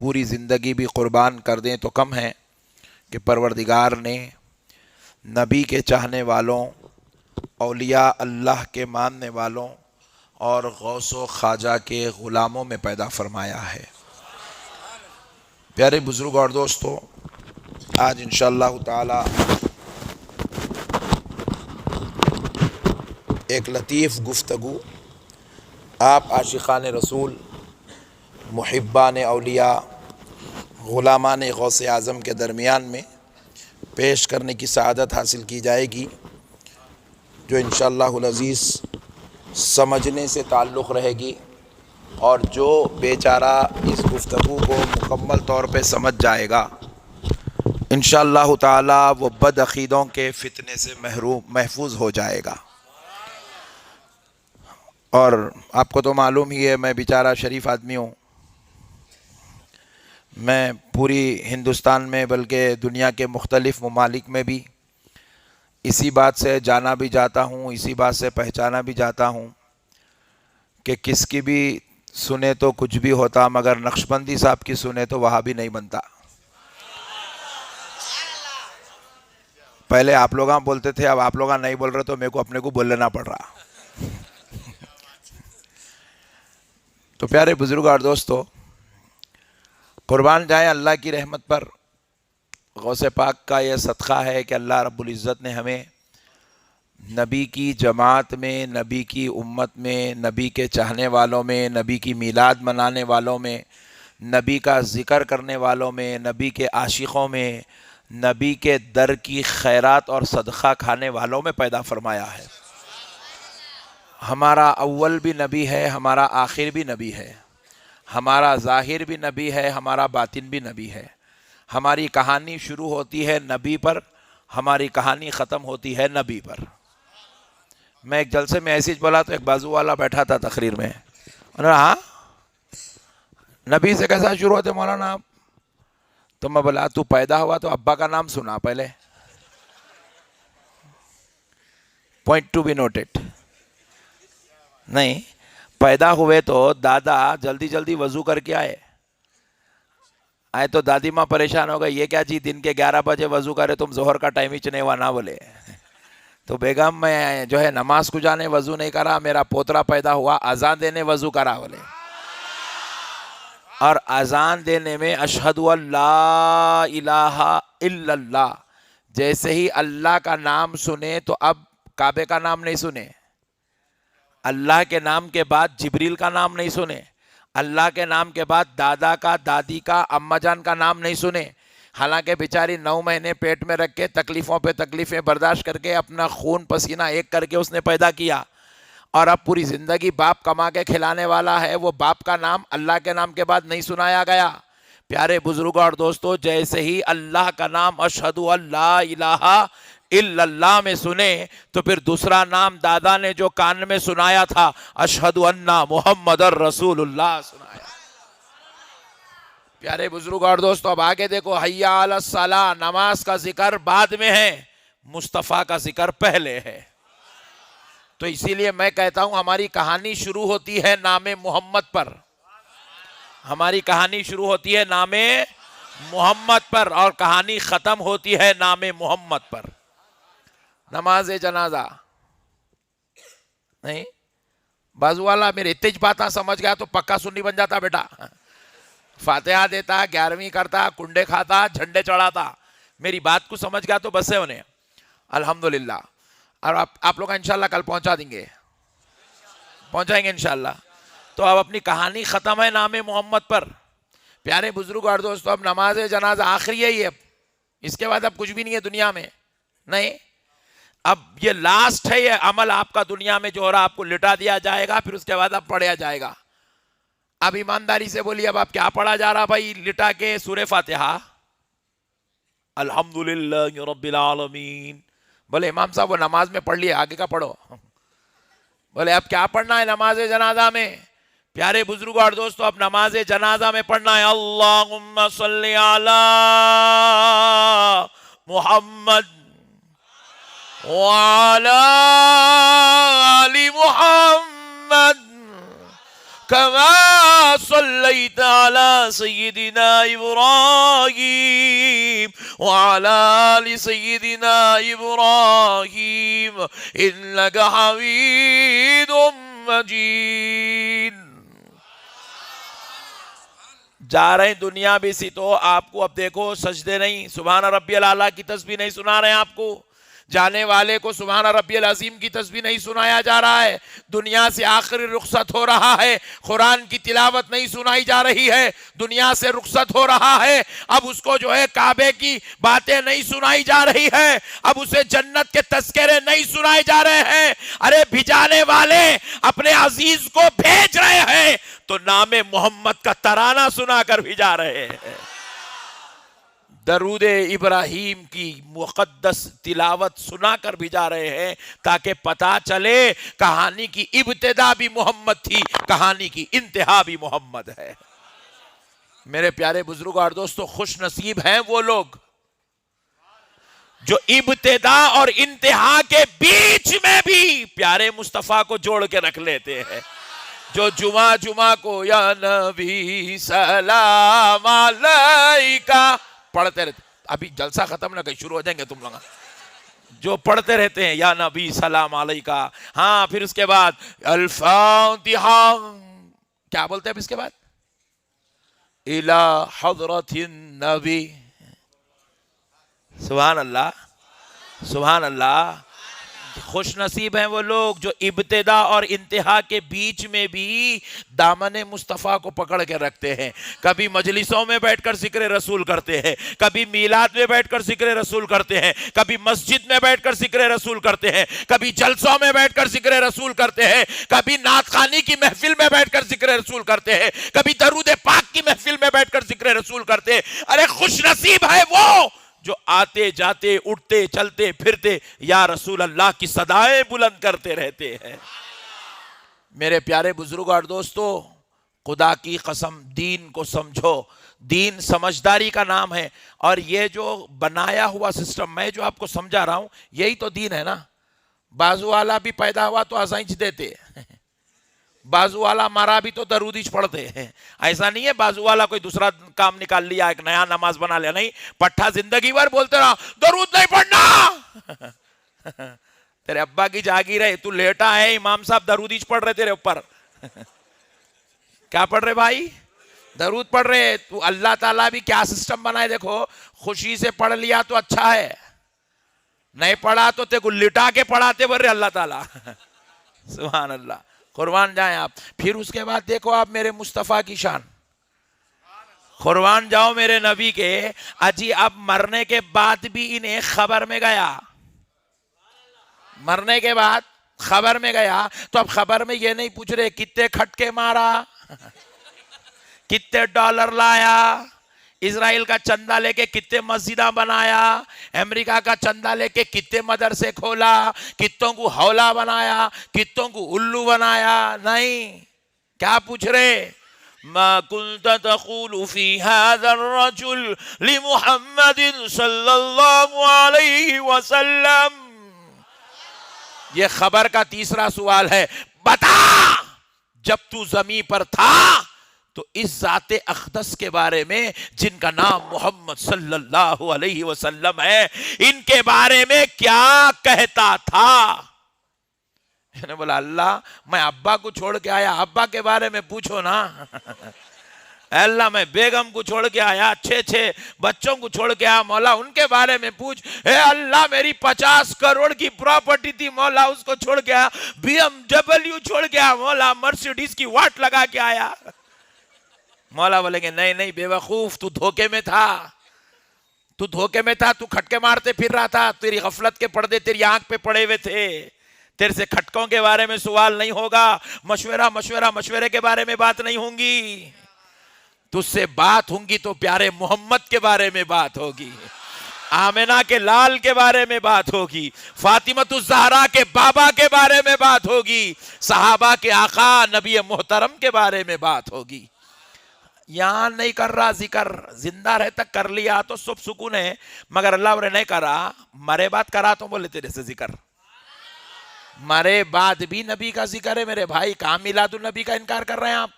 پوری زندگی بھی قربان کر دیں تو کم ہے کہ پروردگار نے نبی کے چاہنے والوں، اولیاء اللہ کے ماننے والوں اور غوث و خواجہ کے غلاموں میں پیدا فرمایا ہے۔ پیارے بزرگ اور دوستو، آج انشاءاللہ تعالی ایک لطیف گفتگو آپ عاشقان رسول، محبان اولیاء، غلامان غوث اعظم کے درمیان میں پیش کرنے کی سعادت حاصل کی جائے گی، جو انشاءاللہ العزیز سمجھنے سے تعلق رہے گی، اور جو بیچارہ اس گفتگو کو مکمل طور پہ سمجھ جائے گا انشاءاللہ تعالی وہ بد عقیدوں کے فتنے سے محفوظ ہو جائے گا۔ اور آپ کو تو معلوم ہی ہے، میں بیچارہ شریف آدمی ہوں، میں پوری ہندوستان میں بلکہ دنیا کے مختلف ممالک میں بھی اسی بات سے جانا بھی جاتا ہوں، اسی بات سے پہچانا بھی جاتا ہوں کہ کس کی بھی سنے تو کچھ بھی ہوتا، مگر نقشبندی صاحب کی سنے تو وہاں بھی نہیں بنتا۔ پہلے آپ لوگاں بولتے تھے، اب آپ لوگاں نہیں بول رہے تو میرے کو اپنے کو بول لینا پڑ رہا۔ تو پیارے بزرگ اور دوستو، قربان جائیں اللہ کی رحمت پر، غوث پاک کا یہ صدقہ ہے کہ اللہ رب العزت نے ہمیں نبی کی جماعت میں، نبی کی امت میں، نبی کے چاہنے والوں میں، نبی کی میلاد منانے والوں میں، نبی کا ذکر کرنے والوں میں، نبی کے عاشقوں میں، نبی کے در کی خیرات اور صدقہ کھانے والوں میں پیدا فرمایا ہے۔ ہمارا اول بھی نبی ہے، ہمارا آخر بھی نبی ہے، ہمارا ظاہر بھی نبی ہے، ہمارا باطن بھی نبی ہے۔ ہماری کہانی شروع ہوتی ہے نبی پر، ہماری کہانی ختم ہوتی ہے نبی پر۔ میں ایک جلسے میں ایسی بولا تو ایک بازو والا بیٹھا تھا تقریر میں، انہوں نے ہاں نبی سے کیسا شروع ہوتے مولانا آپ؟ تو میں بولا تو پیدا ہوا تو ابا کا نام سنا پہلے، پوائنٹ ٹو بی نوٹڈ۔ نہیں، پیدا ہوئے تو دادا جلدی جلدی وضو کر کے آئے تو دادی ماں پریشان ہو گئی، یہ کیا جی دن کے 11 بجے وضو کرے، تم ظہر کا ٹائم ہی چنے ہوا نہ بولے۔ تو بیگم میں جو ہے نماز کو جانے وضو نہیں کرا، میرا پوترا پیدا ہوا اذان دینے وضو کرا بولے، اور اذان دینے میں اشہد ان لا الہ الا اللہ، جیسے ہی اللہ کا نام سنے تو اب کعبے کا نام نہیں سنے، اللہ کے نام کے بعد جبریل کا نام نہیں سنے، اللہ کے نام کے بعد دادا کا، دادی کا، اماں جان کا نام نہیں سنے، حالانکہ بیچاری 9 مہینے پیٹ میں رکھ کے تکلیفوں پہ تکلیفیں برداشت کر کے اپنا خون پسینہ ایک کر کے اس نے پیدا کیا، اور اب پوری زندگی باپ کما کے کھلانے والا ہے، وہ باپ کا نام اللہ کے نام کے بعد نہیں سنایا گیا۔ پیارے بزرگوں اور دوستو، جیسے ہی اللہ کا نام اشہد ان لا الہ الا اللہ میں سنے تو پھر دوسرا نام دادا نے جو کان میں سنایا تھا اشہد ان محمد الرسول اللہ سنایا۔ پیارے بزرگ اور دوستو، اب آگے دیکھو، حی علی الصلاۃ، نماز کا ذکر بعد میں ہے، مصطفیٰ کا ذکر پہلے ہے۔ تو اسی لیے میں کہتا ہوں ہماری کہانی شروع ہوتی ہے نام محمد پر، ہماری کہانی شروع ہوتی ہے نام محمد پر، اور کہانی ختم ہوتی ہے نام محمد پر۔ نماز جنازہ نہیں، بازو والا میرے اتج پاتا سمجھ گیا تو پکا سنی بن جاتا بیٹا، فاتحہ دیتا، 11ویں کرتا، کنڈے کھاتا، جھنڈے چڑھاتا، میری بات کو سمجھ گیا تو بس ہے انہیں، الحمدللہ۔ اور آپ لوگ انشاءاللہ کل پہنچا دیں گے، پہنچائیں گے انشاءاللہ۔ تو اب اپنی کہانی ختم ہے نام محمد پر۔ پیارے بزرگ اور دوستو، اب نماز جنازہ آخری ہے، یہ اب اس کے بعد اب کچھ بھی نہیں ہے دنیا میں، نہیں، اب یہ لاسٹ ہے، یہ عمل آپ کا دنیا میں جو ہو رہا، آپ کو لٹا دیا جائے گا، پھر اس کے بعد اب پڑھیا جائے گا۔ اب ایمانداری سے بولیے، اب آپ کیا پڑھا جا رہا بھائی لٹا کے؟ سورہ فاتحہ، الحمدللہ رب العالمین۔ بولے امام صاحب وہ نماز میں پڑھ لیے، آگے کا پڑھو۔ بولے اب کیا پڑھنا ہے نماز جنازہ میں؟ پیارے بزرگوں اور دوستو، اب نماز جنازہ میں پڑھنا ہے اللہم صلی علی محمد وعلی آل محمد کما كما صليت على سيدنا إبراهيم وعلى آل سيدنا إبراهيم إنك حميد مجيد. جا رہے ہیں دنیا بھی سی تو آپ کو اب دیکھو سجدے نہیں، سبحان ربی العالی کی تسبیح نہیں سنا رہے ہیں آپ کو، جانے والے کو سبحان ربی العظیم کی تسبیح نہیں سنایا جا رہا ہے، دنیا سے آخری رخصت ہو رہا ہے، قرآن کی تلاوت نہیں سنائی جا رہی ہے، دنیا سے رخصت ہو رہا ہے، اب اس کو جو ہے کعبے کی باتیں نہیں سنائی جا رہی ہے، اب اسے جنت کے تذکرے نہیں سنائے جا رہے ہیں. ارے بھجانے والے اپنے عزیز کو بھیج رہے ہیں تو نام محمد کا ترانہ سنا کر بھیجا رہے ہیں. درود ابراہیم کی مقدس تلاوت سنا کر بھیجا رہے ہیں تاکہ پتا چلے کہانی کی ابتدا بھی محمد تھی، کہانی کی انتہا بھی محمد ہے. میرے پیارے بزرگ اور دوستو، خوش نصیب ہیں وہ لوگ جو ابتدا اور انتہا کے بیچ میں بھی پیارے مصطفیٰ کو جوڑ کے رکھ لیتے ہیں، جو جمعہ کو یا نبی سلام علیکہ پڑھتے رہتے. ابھی جلسہ ختم نہ کہیں شروع ہو جائیں گے تم لوگ، جو پڑھتے رہتے ہیں یا نبی سلام علیکہ. ہاں پھر اس کے بعد الفاتحہ کیا بولتے ہیں؟ اس کے بعد الہ حضرت النبی. سبحان اللہ سبحان اللہ. خوش نصیب ہیں وہ لوگ جو ابتدا اور انتہا کے بیچ میں بھی دامن مصطفیٰ کو پکڑ کے رکھتے ہیں. کبھی مجلسوں میں بیٹھ کر ذکر رسول کرتے ہیں، کبھی میلاد میں بیٹھ کر ذکر رسول کرتے ہیں، کبھی مسجد میں بیٹھ کر ذکر رسول کرتے ہیں، کبھی جلسوں میں بیٹھ کر ذکر رسول کرتے ہیں، کبھی نعت خوانی کی محفل میں بیٹھ کر ذکر رسول کرتے ہیں، کبھی درود پاک کی محفل میں بیٹھ کر ذکر رسول کرتے ہیں. ارے خوش نصیب ہے وہ جو آتے جاتے اٹھتے چلتے پھرتے یا رسول اللہ کی صدائیں بلند کرتے رہتے ہیں. میرے پیارے بزرگ اور دوستو، خدا کی قسم دین کو سمجھو. دین سمجھداری کا نام ہے، اور یہ جو بنایا ہوا سسٹم میں جو آپ کو سمجھا رہا ہوں یہی تو دین ہے نا. بازو والا بھی پیدا ہوا تو آسائنچ دیتے، بازو والا مارا بھی تو درودیش پڑھتے ہیں. ایسا نہیں ہے بازو والا کوئی دوسرا کام نکال لیا، ایک نیا نماز بنا لیا. نہیں، پٹھا زندگی بھر بولتے رہا درود نہیں پڑھنا. تیرے ابا کی جاگیر ہے، تو لیٹا ہے، امام صاحب درودیش پڑھ رہے تیرے اوپر. کیا پڑھ رہے بھائی؟ درود پڑھ رہے. تو اللہ تعالیٰ بھی کیا سسٹم بنائے دیکھو، خوشی سے پڑھ لیا تو اچھا ہے، نہیں پڑھا تو تے کو لٹا کے پڑھاتے بر رہے اللہ تعالیٰ. سبحان اللہ، قربان جائیں آپ. پھر اس کے بعد دیکھو آپ میرے مصطفیٰ کی شان، قربان جاؤ میرے نبی کے. اجی اب مرنے کے بعد بھی انہیں خبر میں گیا، مرنے کے بعد خبر میں گیا تو اب خبر میں یہ نہیں پوچھ رہے کتنے کھٹکے مارا، کتنے ڈالر لایا، اسرائیل کا چندہ لے کے کتنے مسجدہ بنایا، امریکہ کا چندہ لے کے کتنے مدرسے کھولا، کتوں کو حولا بنایا، کتوں کو الو بنایا. نہیں، کیا پوچھ رہے؟ ما كنت تقول في هذا الرجل لمحمد صلی اللہ علیہ وسلم. یہ خبر کا تیسرا سوال ہے. بتا جب تو زمین پر تھا تو اس ذات اقدس کے بارے میں جن کا نام محمد صلی اللہ علیہ وسلم ہے، ان کے بارے میں کیا کہتا تھا؟ نے بولا اللہ میں ابا کو چھوڑ کے آیا، ابا کے بارے میں پوچھو نا. اللہ میں بیگم کو چھوڑ کے آیا، 6 بچوں کو چھوڑ کے آیا، مولا ان کے بارے میں پوچھ. اے اللہ میری 50 کروڑ کی پراپرٹی تھی مولا اس کو چھوڑ کے آیا، BMW چھوڑ کے آیا مولا، مرسیڈیز کی واٹ لگا کے آیا. مولا بولیں گے نہیں نہیں بے وقوف، تو دھوکے میں تھا، تو دھوکے میں تھا، تو کھٹکے مارتے پھر رہا تھا، تیری غفلت کے پردے تیری آنکھ پہ پڑے ہوئے تھے. تیرے سے کھٹکوں کے بارے میں سوال نہیں ہوگا، مشورے کے بارے میں بات نہیں ہوں گی. تجھ سے بات ہوں گی تو پیارے محمد کے بارے میں بات ہوگی، آمنہ کے لال کے بارے میں بات ہوگی، فاطمۃ الزہرا کے بابا کے بارے میں بات ہوگی، صحابہ کے آقا نبی محترم کے بارے میں بات ہوگی. یہاں نہیں کر رہا ذکر، زندہ رہ تک کر لیا تو سب سکون ہے، مگر اللہ نے نہیں کرا، مرے بات کرا تو بولے تیرے سے ذکر. مرے بعد بھی نبی کا ذکر ہے میرے بھائی. کہاں میلاد النبی کا انکار کر رہے ہیں آپ؟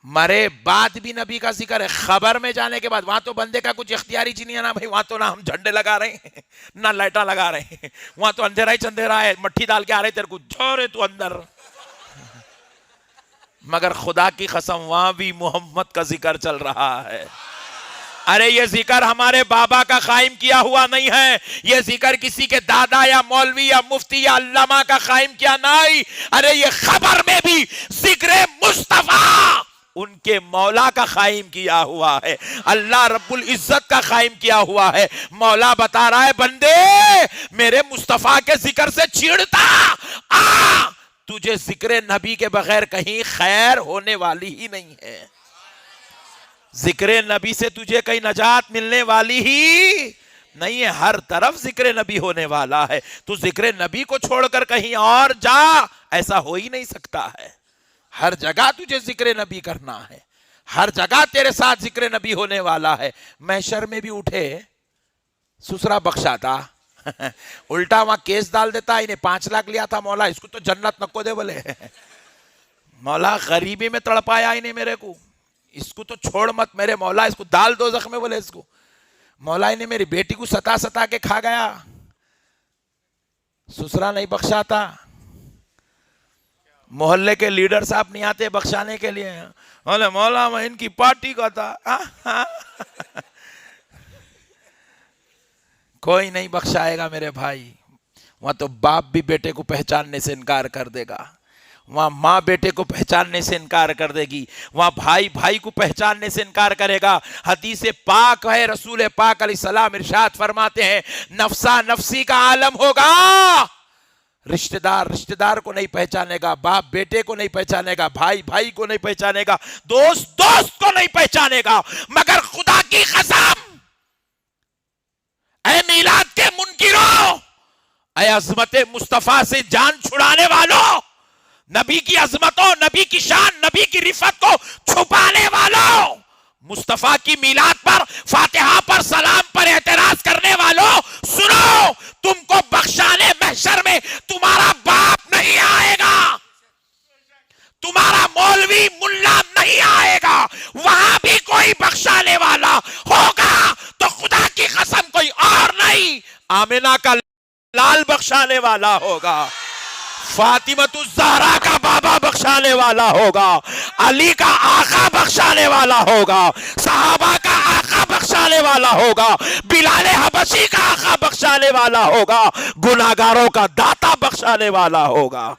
مرے بعد بھی نبی کا ذکر ہے، خبر میں جانے کے بعد. وہاں تو بندے کا کچھ اختیاری چیز نہیں ہے نا بھائی، وہاں تو نہ ہم جھنڈے لگا رہے ہیں نہ لائٹاں لگا رہے ہیں، وہاں تو اندھیرا ہی چندھیرا ہے، مٹھی ڈال کے آ رہے تیرے کو جھورے تو اندر. مگر خدا کی قسم وہاں بھی محمد کا ذکر چل رہا ہے. ارے یہ ذکر ہمارے بابا کا قائم کیا ہوا نہیں ہے، یہ ذکر کسی کے دادا یا مولوی یا مفتی یا علامہ کا قائم کیا نہیں. ارے یہ خبر میں بھی ذکر مصطفیٰ ان کے مولا کا قائم کیا ہوا ہے، اللہ رب العزت کا قائم کیا ہوا ہے. مولا بتا رہا ہے بندے میرے مصطفیٰ کے ذکر سے چھڑتا آ، تجھے ذکر نبی کے بغیر کہیں خیر ہونے والی ہی نہیں ہے. ذکر نبی سے تجھے کہیں نجات ملنے والی ہی نہیں ہے، ہر طرف ذکر نبی ہونے والا ہے. تو ذکر نبی کو چھوڑ کر کہیں اور جا، ایسا ہو ہی نہیں سکتا ہے. ہر جگہ تجھے ذکر نبی کرنا ہے، ہر جگہ تیرے ساتھ ذکر نبی ہونے والا ہے. محشر میں بھی اٹھے سسرا بخشاتا الٹا وہاں کیس ڈال دیتا، انہیں 5 لاکھ لیا تھا مولا، اس کو تو جنت نکو دے بولے مولا غریبی میں تڑپایا انہیں میرے کو، اس کو تو چھوڑ مت میرے مولا، اس کو ڈال دو زخم میں بولے. اس کو مولا انہیں میری بیٹی کو ستا ستا کے کھا گیا، سسرا نہیں بخشاتا. محلے کے لیڈر صاحب نہیں آتے بخشانے کے لیے، بولے مولا میں ان کی پارٹی کا تھا کوئی نہیں بخشائے گا میرے بھائی. وہاں تو باپ بھی بیٹے کو پہچاننے سے انکار کر دے گا، وہاں ماں بیٹے کو پہچاننے سے انکار کر دے گی، وہاں بھائی بھائی کو پہچاننے سے انکار کرے گا. حدیث پاک ہے، رسول پاک علیہ السلام ارشاد فرماتے ہیں نفسا نفسی کا عالم ہوگا. رشتہ دار کو نہیں پہچانے گا، باپ بیٹے کو نہیں پہچانے گا، بھائی بھائی کو نہیں پہچانے گا، دوست کو نہیں پہچانے گا. مگر خدا کی قسم اے میلاد کے منکروں، اے عظمت مصطفیٰ سے جان چھڑانے والوں، نبی کی عظمتوں، نبی کی شان، نبی کی رفعت کو چھپانے والوں، مصطفیٰ کی میلاد پر، فاتحہ پر، سلام پر اعتراض کرنے والوں، سنو، تم کو بخشانے محشر میں تمہارا باپ نہیں آئے گا، تمہارا مولوی ملا نہیں آئے گا. وہاں بھی کوئی بخشانے والا ہوگا تو خدا کی قسم کوئی اور نہیں، آمنہ کا لال بخشانے والا ہوگا، فاطمۃ الزہرا کا بابا بخشانے والا ہوگا، علی کا آقا بخشانے والا ہوگا، صحابہ کا آقا بخشانے والا ہوگا، بلال حبشی کا آقا بخشانے والا ہوگا، گناہگاروں کا داتا بخشانے والا ہوگا.